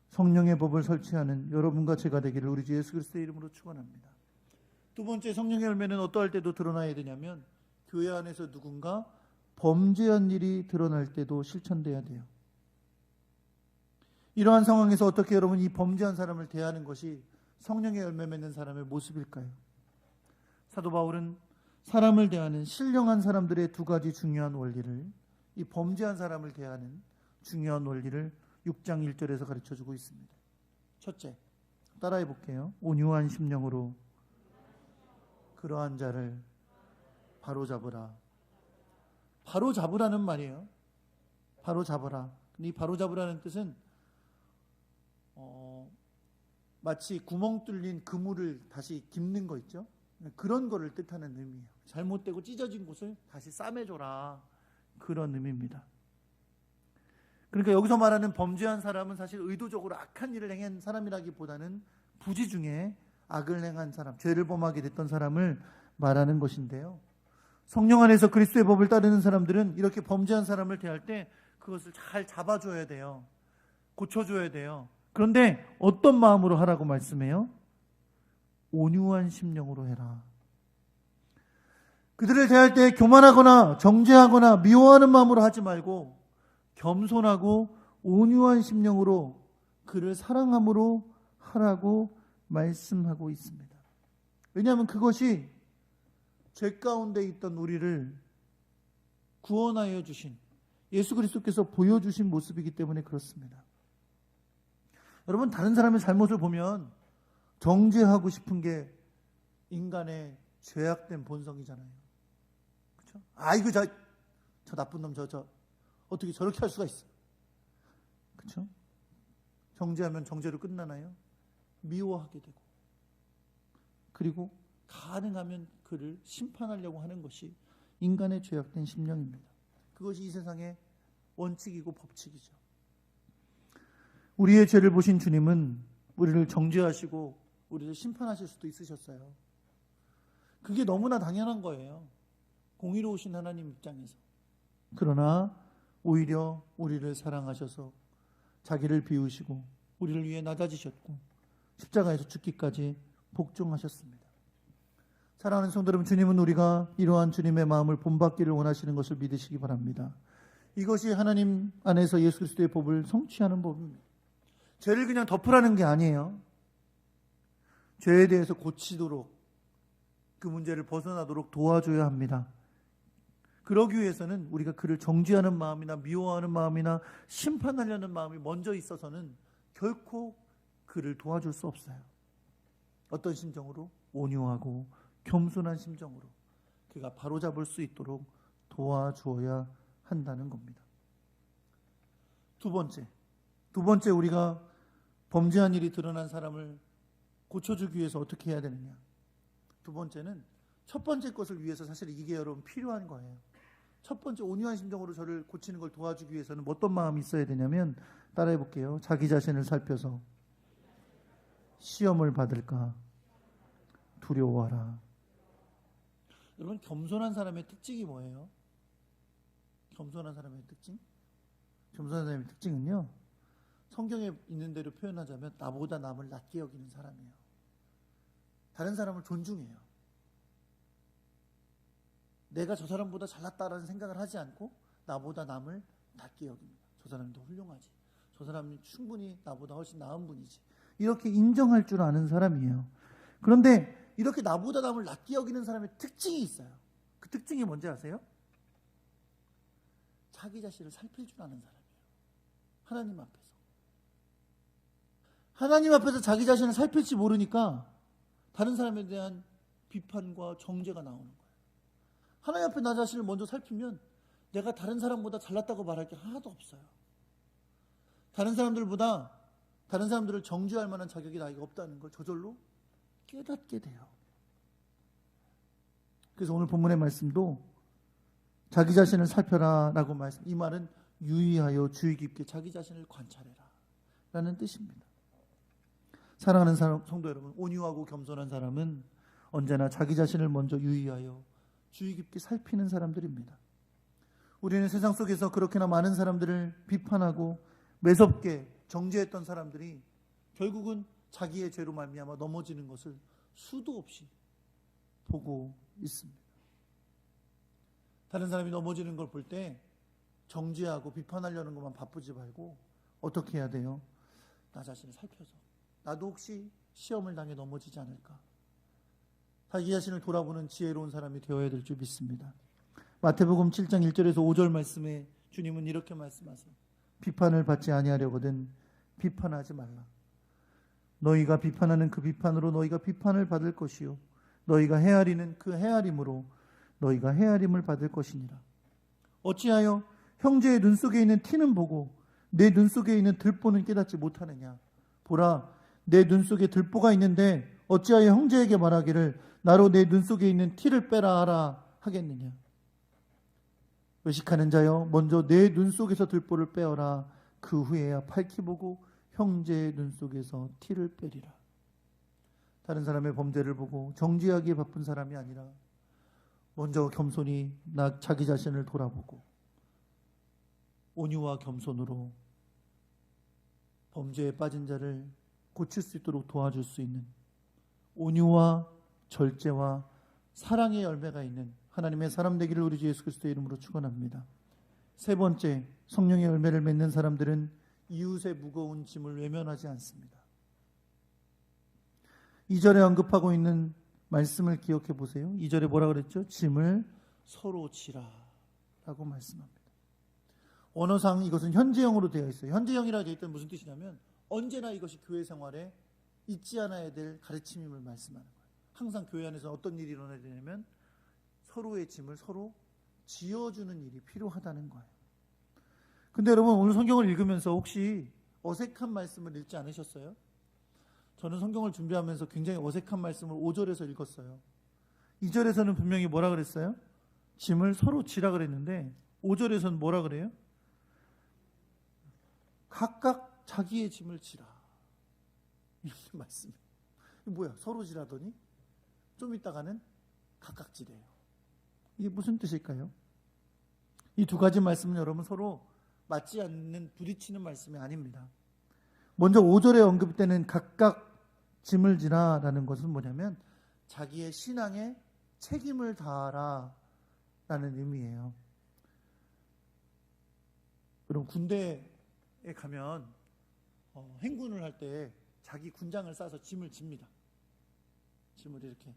성령의 법을 설치하는 여러분과 제가 되기를 우리 주 예수 그리스도의 이름으로 축원합니다. 두 번째, 성령의 열매는 어떠할 때도 드러나야 되냐면 교회 안에서 누군가 범죄한 일이 드러날 때도 실천돼야 돼요. 이러한 상황에서 어떻게 여러분 이 범죄한 사람을 대하는 것이 성령의 열매 맺는 사람의 모습일까요? 사도 바울은 사람을 대하는 신령한 사람들의 두 가지 중요한 원리를, 이 범죄한 사람을 대하는 중요한 원리를 6장 1절에서 가르쳐주고 있습니다. 첫째, 따라해 볼게요. 온유한 심령으로 그러한 자를 바로잡으라. 바로잡으라는 말이에요. 바로잡으라. 이 바로잡으라는 뜻은 마치 구멍 뚫린 그물을 다시 깁는 거 있죠? 그런 거를 뜻하는 의미예요. 잘못되고 찢어진 곳을 다시 싸매줘라, 그런 의미입니다. 그러니까 여기서 말하는 범죄한 사람은 사실 의도적으로 악한 일을 행한 사람이라기보다는 부지 중에 악을 행한 사람, 죄를 범하게 됐던 사람을 말하는 것인데요, 성령 안에서 그리스도의 법을 따르는 사람들은 이렇게 범죄한 사람을 대할 때 그것을 잘 잡아줘야 돼요. 고쳐줘야 돼요. 그런데 어떤 마음으로 하라고 말씀해요? 온유한 심령으로 해라. 그들을 대할 때 교만하거나 정죄하거나 미워하는 마음으로 하지 말고 겸손하고 온유한 심령으로 그를 사랑함으로 하라고 말씀하고 있습니다. 왜냐하면 그것이 죄 가운데 있던 우리를 구원하여 주신 예수 그리스도께서 보여주신 모습이기 때문에 그렇습니다. 여러분, 다른 사람의 잘못을 보면 정죄하고 싶은 게 인간의 죄악된 본성이잖아요. 그렇죠? 아이고, 저 나쁜 놈, 저 어떻게 저렇게 할 수가 있어? 그렇죠? 정죄하면 정죄로 끝나나요? 미워하게 되고, 그리고 가능하면 그를 심판하려고 하는 것이 인간의 죄악된 심령입니다. 그것이 이 세상의 원칙이고 법칙이죠. 우리의 죄를 보신 주님은 우리를 정죄하시고 우리를 심판하실 수도 있으셨어요. 그게 너무나 당연한 거예요, 공의로우신 하나님 입장에서. 그러나 오히려 우리를 사랑하셔서 자기를 비우시고 우리를 위해 낮아지셨고 십자가에서 죽기까지 복종하셨습니다. 사랑하는 성도 여러분, 주님은 우리가 이러한 주님의 마음을 본받기를 원하시는 것을 믿으시기 바랍니다. 이것이 하나님 안에서 예수 그리스도의 법을 성취하는 법입니다. 죄를 그냥 덮으라는 게 아니에요. 죄에 대해서 고치도록, 그 문제를 벗어나도록 도와줘야 합니다. 그러기 위해서는 우리가 그를 정죄하는 마음이나 미워하는 마음이나 심판하려는 마음이 먼저 있어서는 결코 그를 도와줄 수 없어요. 어떤 심정으로? 온유하고 겸손한 심정으로 그가 바로잡을 수 있도록 도와주어야 한다는 겁니다. 두 번째 우리가 범죄한 일이 드러난 사람을 고쳐주기 위해서 어떻게 해야 되느냐? 두 번째는 첫 번째 것을 위해서 사실 이게 여러분 필요한 거예요. 첫 번째, 온유한 심정으로 저를 고치는 걸 도와주기 위해서는 어떤 마음이 있어야 되냐면, 따라해 볼게요. 자기 자신을 살펴서 시험을 받을까 두려워하라. 여러분, 겸손한 사람의 특징이 뭐예요? 겸손한 사람의 특징? 겸손한 사람의 특징은요, 성경에 있는 대로 표현하자면 나보다 남을 낮게 여기는 사람이에요. 다른 사람을 존중해요. 내가 저 사람보다 잘났다라는 생각을 하지 않고 나보다 남을 낮게 여깁니다. 저 사람이 더 훌륭하지, 저 사람이 충분히 나보다 훨씬 나은 분이지, 이렇게 인정할 줄 아는 사람이에요. 그런데 이렇게 나보다 남을 낮게 여기는 사람의 특징이 있어요. 그 특징이 뭔지 아세요? 자기 자신을 살필 줄 아는 사람이에요. 하나님 앞에서 자기 자신을 살필지 모르니까 다른 사람에 대한 비판과 정죄가 나오는 거예요. 하나님 앞에 나 자신을 먼저 살피면 내가 다른 사람보다 잘났다고 말할 게 하나도 없어요. 다른 사람들을 정죄할 만한 자격이 나에게 없다는 걸 저절로 깨닫게 돼요. 그래서 오늘 본문의 말씀도 자기 자신을 살펴라 라고 말씀, 이 말은 유의하여 주의 깊게 자기 자신을 관찰해라 라는 뜻입니다. 사랑하는 성도 여러분, 온유하고 겸손한 사람은 언제나 자기 자신을 먼저 유의하여 주의 깊게 살피는 사람들입니다. 우리는 세상 속에서 그렇게나 많은 사람들을 비판하고 매섭게 정죄했던 사람들이 결국은 자기의 죄로 말미암아 넘어지는 것을 수도 없이 보고 있습니다. 다른 사람이 넘어지는 걸 볼 때 정죄하고 비판하려는 것만 바쁘지 말고 어떻게 해야 돼요? 나 자신을 살펴서 나도 혹시 시험을 당해 넘어지지 않을까? 자기 자신을 돌아보는 지혜로운 사람이 되어야 될 줄 믿습니다. 마태복음 7장 1절에서 5절 말씀에 주님은 이렇게 말씀하세요. 비판을 받지 아니하려거든 비판하지 말라. 너희가 비판하는 그 비판으로 너희가 비판을 받을 것이요 너희가 헤아리는 그 헤아림으로 너희가 헤아림을 받을 것이니라. 어찌하여 형제의 눈 속에 있는 티는 보고 내 눈 속에 있는 들보는 깨닫지 못하느냐? 보라, 내 눈 속에 들보가 있는데 어찌하여 형제에게 말하기를 나로 내 눈 속에 있는 티를 빼라 하라 하겠느냐. 외식하는 자여 먼저 내 눈 속에서 들보를 빼어라. 그 후에야 밝히 보고 형제의 눈 속에서 티를 빼리라. 다른 사람의 범죄를 보고 정죄하기에 바쁜 사람이 아니라 먼저 겸손히 자기 자신을 돌아보고 온유와 겸손으로 범죄에 빠진 자를 고칠 수 있도록 도와줄 수 있는 온유와 절제와 사랑의 열매가 있는 하나님의 사람 되기를 우리 주 예수 그리스도의 이름으로 축원합니다. 세 번째, 성령의 열매를 맺는 사람들은 이웃의 무거운 짐을 외면하지 않습니다. 2절에 언급하고 있는 말씀을 기억해 보세요. 2절에 뭐라 그랬죠? 짐을 서로 지라 라고 말씀합니다. 언어상 이것은 현재형으로 되어 있어요. 현재형이라고 되어 있다는 무슨 뜻이냐면 언제나 이것이 교회 생활에 잊지 않아야 될 가르침임을 말씀하는 거예요. 항상 교회 안에서 어떤 일이 일어나야 되냐면 서로의 짐을 서로 지어주는 일이 필요하다는 거예요. 근데 여러분, 오늘 성경을 읽으면서 혹시 어색한 말씀을 읽지 않으셨어요? 저는 성경을 준비하면서 굉장히 어색한 말씀을 5절에서 읽었어요. 2절에서는 분명히 뭐라 그랬어요? 짐을 서로 지라 그랬는데 5절에서는 뭐라 그래요? 각각 자기의 짐을 지라. 이렇게 말씀이에요. 이게 뭐야? 서로 지라더니 좀 있다가는 각각 지래요. 이게 무슨 뜻일까요? 이 두 가지 말씀은 여러분 서로 맞지 않는 부딪히는 말씀이 아닙니다. 먼저 5절에 언급되는 각각 짐을 지라라는 것은 뭐냐면 자기의 신앙에 책임을 다하라 라는 의미예요. 그럼 군대에 가면 행군을 할 때 자기 군장을 싸서 짐을 집니다. 짐을 이렇게.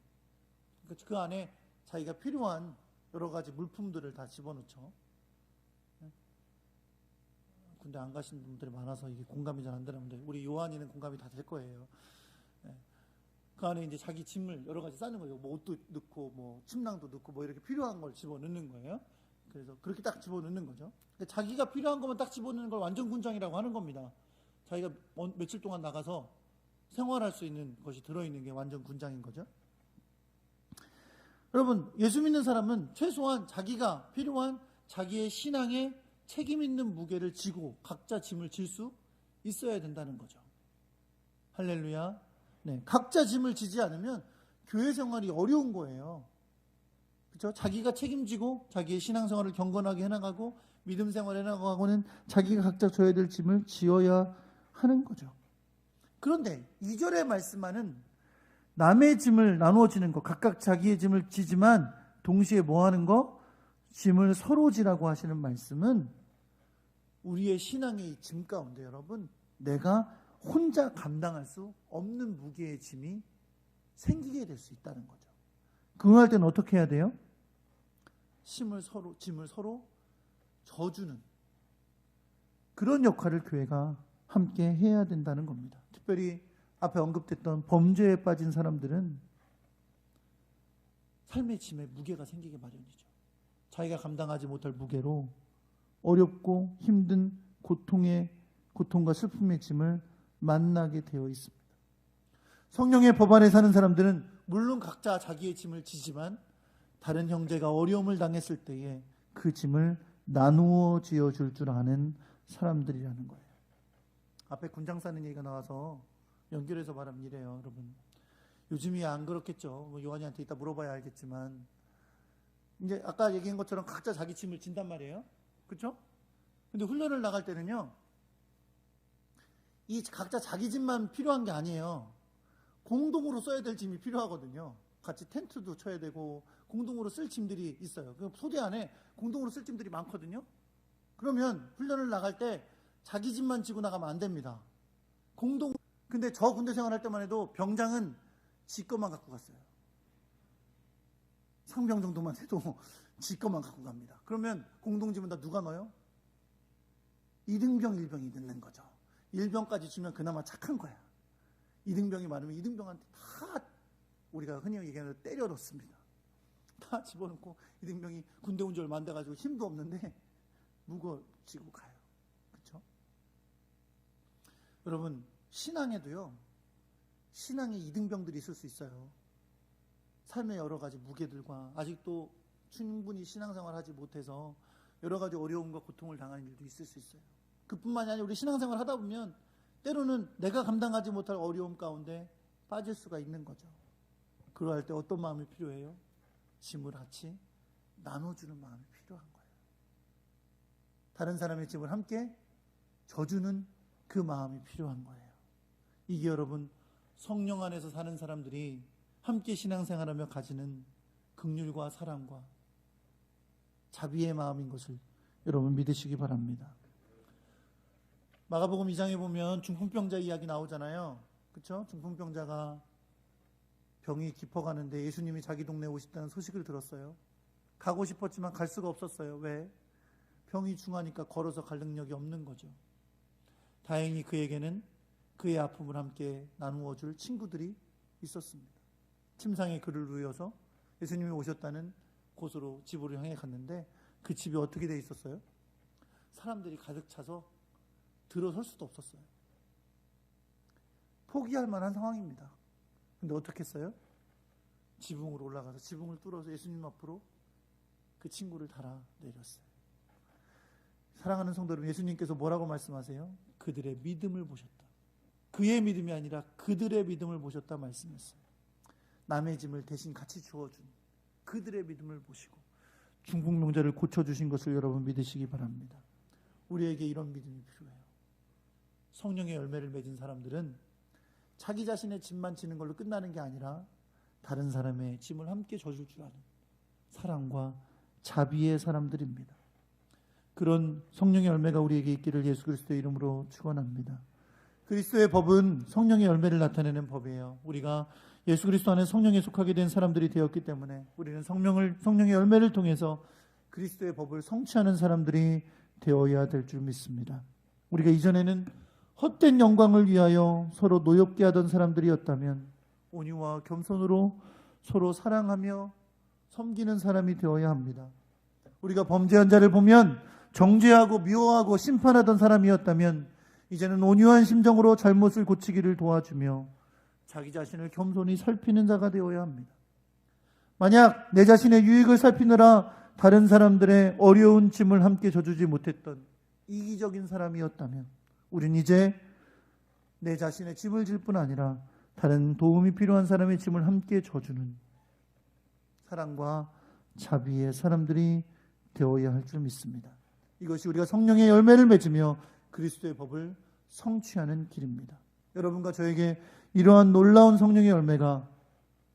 그 안에 자기가 필요한 여러 가지 물품들을 다 집어넣죠. 군대 안 가신 분들이 많아서 이게 공감이 잘 안 되는데 우리 요한이는 공감이 다 될 거예요. 그 안에 이제 자기 짐을 여러 가지 싸는 거예요. 뭐 옷도 넣고 뭐 침낭도 넣고 뭐 이렇게 필요한 걸 집어넣는 거예요. 그래서 그렇게 딱 집어넣는 거죠. 자기가 필요한 것만 딱 집어넣는 걸 완전 군장이라고 하는 겁니다. 자기가 며칠 동안 나가서 생활할 수 있는 것이 들어있는 게 완전 군장인 거죠. 여러분, 예수 믿는 사람은 최소한 자기가 필요한 자기의 신앙에 책임 있는 무게를 지고 각자 짐을 질 수 있어야 된다는 거죠. 할렐루야. 네, 각자 짐을 지지 않으면 교회 생활이 어려운 거예요. 그렇죠? 자기가 책임지고 자기의 신앙생활을 경건하게 해나가고 믿음 생활을 해나가고는 자기가 각자 져야 될 짐을 지어야 하는 거죠. 그런데 2절에 말씀하는 남의 짐을 나누어지는 거, 각각 자기의 짐을 지지만 동시에 뭐 하는 거? 짐을 서로 지라고 하시는 말씀은 우리의 신앙의 이 짐 가운데 여러분, 내가 혼자 감당할 수 없는 무게의 짐이 생기게 될 수 있다는 거죠. 그럴 때는 어떻게 해야 돼요? 짐을 서로 져주는 그런 역할을 교회가 함께 해야 된다는 겁니다. 특별히 앞에 언급됐던 범죄에 빠진 사람들은 삶의 짐에 무게가 생기게 마련이죠. 자기가 감당하지 못할 무게로 어렵고 힘든 고통과 슬픔의 짐을 만나게 되어 있습니다. 성령의 법 안에 사는 사람들은 물론 각자 자기의 짐을 지지만 다른 형제가 어려움을 당했을 때에 그 짐을 나누어 지어줄 줄 아는 사람들이라는 거예요. 앞에 군장 싸는 얘기가 나와서 연결해서 말하면 이래요, 여러분. 요즘이야 안 그렇겠죠. 요한이한테 이따 물어봐야 알겠지만 이제 아까 얘기한 것처럼 각자 자기 짐을 진단 말이에요. 그렇죠? 근데 훈련을 나갈 때는요, 이 각자 자기 짐만 필요한 게 아니에요. 공동으로 써야 될 짐이 필요하거든요. 같이 텐트도 쳐야 되고 공동으로 쓸 짐들이 있어요. 소대 안에 공동으로 쓸 짐들이 많거든요. 그러면 훈련을 나갈 때 자기 짐만 지고 나가면 안 됩니다. 근데 저 군대 생활할 때만 해도 병장은 지 것만 갖고 갔어요. 상병 정도만 해도 지 것만 갖고 갑니다. 그러면 공동짐은 다 누가 넣어요? 2등병, 1병이 넣는 거죠. 1병까지 주면 그나마 착한 거야. 2등병이 많으면 2등병한테 다 우리가 흔히 얘기하는 때려 넣습니다. 다 집어넣고 2등병이 군대 온 지 얼마 안 돼가지고 힘도 없는데 무거워지고 가요. 그렇죠? 여러분, 신앙에도요, 신앙의 이등병들이 있을 수 있어요. 삶의 여러 가지 무게들과 아직도 충분히 신앙생활을 하지 못해서 여러 가지 어려움과 고통을 당하는 일도 있을 수 있어요. 그뿐만이 아니라 우리 신앙생활을 하다 보면 때로는 내가 감당하지 못할 어려움 가운데 빠질 수가 있는 거죠. 그러할 때 어떤 마음이 필요해요? 짐을 같이 나눠주는 마음이 필요한 거예요. 다른 사람의 짐을 함께 져주는 그 마음이 필요한 거예요. 이게 여러분 성령 안에서 사는 사람들이 함께 신앙생활하며 가지는 긍휼과 사랑과 자비의 마음인 것을 여러분 믿으시기 바랍니다. 마가복음 2장에 보면 중풍병자 이야기 나오잖아요. 그렇죠? 중풍병자가 병이 깊어가는데 예수님이 자기 동네에 오셨다는 소식을 들었어요. 가고 싶었지만 갈 수가 없었어요. 왜? 병이 중하니까 걸어서 갈 능력이 없는 거죠. 다행히 그에게는 그의 아픔을 함께 나누어 줄 친구들이 있었습니다. 침상에 그를 누워서 예수님이 오셨다는 곳으로 집으로 향해 갔는데 그 집이 어떻게 돼 있었어요? 사람들이 가득 차서 들어설 수도 없었어요. 포기할 만한 상황입니다. 근데 어떻게 했어요? 지붕으로 올라가서 지붕을 뚫어서 예수님 앞으로 그 친구를 달아내렸어요. 사랑하는 성도 여러분, 예수님께서 뭐라고 말씀하세요? 그들의 믿음을 보셨다. 그의 믿음이 아니라 그들의 믿음을 보셨다 말씀했어요. 남의 짐을 대신 같이 주어준 그들의 믿음을 보시고 중풍병자를 고쳐주신 것을 여러분 믿으시기 바랍니다. 우리에게 이런 믿음이 필요해요. 성령의 열매를 맺은 사람들은 자기 자신의 짐만 지는 걸로 끝나는 게 아니라 다른 사람의 짐을 함께 져줄 줄 아는 사랑과 자비의 사람들입니다. 그런 성령의 열매가 우리에게 있기를 예수 그리스도의 이름으로 축원합니다. 그리스도의 법은 성령의 열매를 나타내는 법이에요. 우리가 예수 그리스도 안에 성령에 속하게 된 사람들이 되었기 때문에 우리는 성령의 열매를 통해서 그리스도의 법을 성취하는 사람들이 되어야 될 줄 믿습니다. 우리가 이전에는 헛된 영광을 위하여 서로 노엽게 하던 사람들이었다면 온유와 겸손으로 서로 사랑하며 섬기는 사람이 되어야 합니다. 우리가 범죄한 자를 보면 정죄하고 미워하고 심판하던 사람이었다면 이제는 온유한 심정으로 잘못을 고치기를 도와주며 자기 자신을 겸손히 살피는 자가 되어야 합니다. 만약 내 자신의 유익을 살피느라 다른 사람들의 어려운 짐을 함께 져주지 못했던 이기적인 사람이었다면 우린 이제 내 자신의 짐을 질 뿐 아니라 다른 도움이 필요한 사람의 짐을 함께 져주는 사랑과 자비의 사람들이 되어야 할 줄 믿습니다. 이것이 우리가 성령의 열매를 맺으며 그리스도의 법을 성취하는 길입니다. 여러분과 저에게 이러한 놀라운 성령의 열매가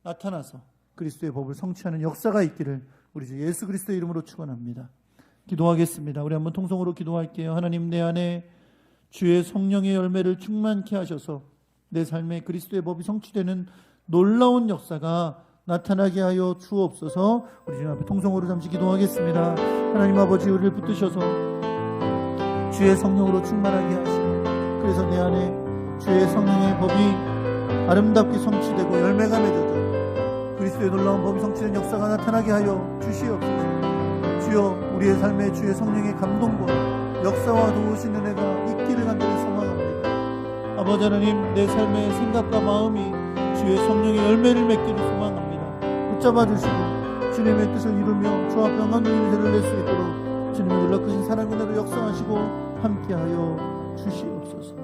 나타나서 그리스도의 법을 성취하는 역사가 있기를 우리 주 예수 그리스도의 이름으로 축원합니다. 기도하겠습니다. 우리 한번 통성으로 기도할게요. 하나님, 내 안에 주의 성령의 열매를 충만케 하셔서 내 삶에 그리스도의 법이 성취되는 놀라운 역사가 나타나게 하여 주옵소서. 우리 주님 앞에 통성으로 잠시 기도하겠습니다. 하나님 아버지, 우리를 붙드셔서 주의 성령으로 충만하게 하시고 그래서 내 안에 주의 성령의 법이 아름답게 성취되고 열매가 맺어져 그리스도의 놀라운 법이 성취된 역사가 나타나게 하여 주시옵소서. 주여, 우리의 삶에 주의 성령의 감동과 역사와 도우신 은혜가 있기를 간절히 소망합니다. 아버지 하나님, 내 삶의 생각과 마음이 주의 성령의 열매를 맺기를 소망합니다. 붙잡아 주시고 주님의 뜻을 이루며 주 앞에 영광 예배를 낼 수 있도록 주님의 놀라 크신 사랑의 은혜로 역사하시고 함께하여 주시옵소서.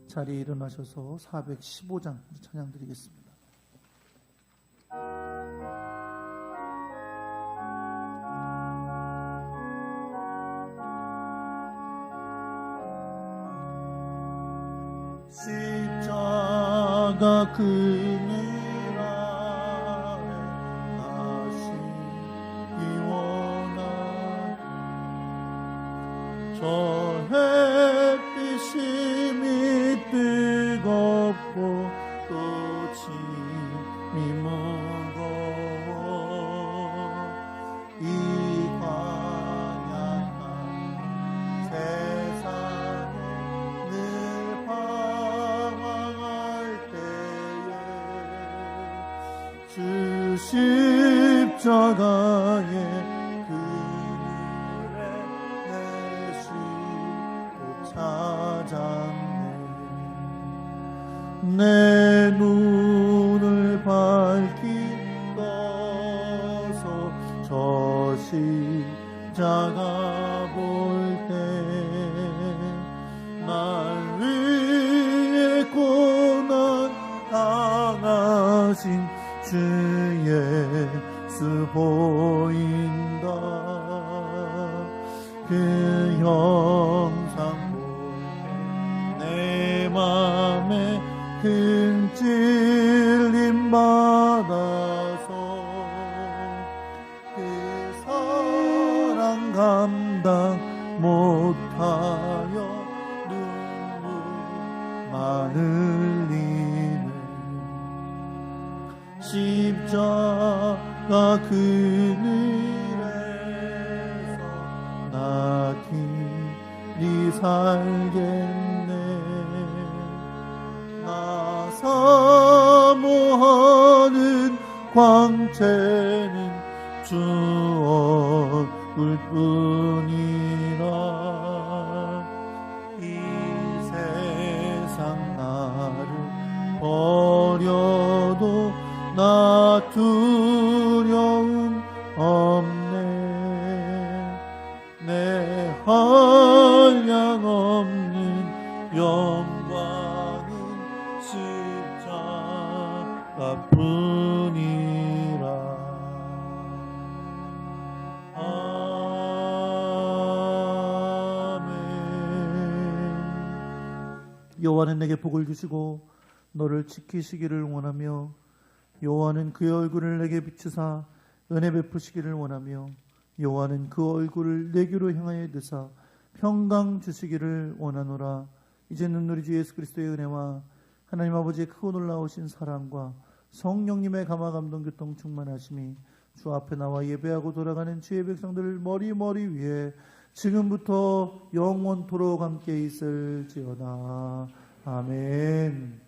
자리에 일어나셔서 415장 찬양 드리겠습니다. 십자가 그늘 아래 다시 이원한 저 햇빛이 뜨겁고 또 짐이 무거워 이 광야한 세상에 늘 방황할 때에 주 십자가의 그늘에 내 쉼을 찾았네. 내 눈을 밝히 떠서 저 십자가 볼 때 날 위해 고난 당하신 주 예수 보인다. 그 형상 내 맘에 큰 찔림 받아서 그 사랑 감당 못하여 눈물만 흘리네. 십자가 그늘에서 나 길이 살겠네. 나 사모하는 광채는 주 얼굴뿐이라. 이 세상 나를 버려도 나 두려움 없네. 내 한량 없는 영광은 십자가뿐이라. 아멘. 여호와는 내게 복을 주시고 너를 지키시기를 원하며 여호와는 그의 얼굴을 내게 비추사 은혜 베푸시기를 원하며 여호와는 그 얼굴을 내게로 향하여 드사 평강 주시기를 원하노라. 이제는 우리 주 예수 그리스도의 은혜와 하나님 아버지의 크고 놀라우신 사랑과 성령님의 감화 감동 교통 충만하심이 주 앞에 나와 예배하고 돌아가는 주의 백성들 머리 위에 지금부터 영원토록 함께 있을지어다. 아멘.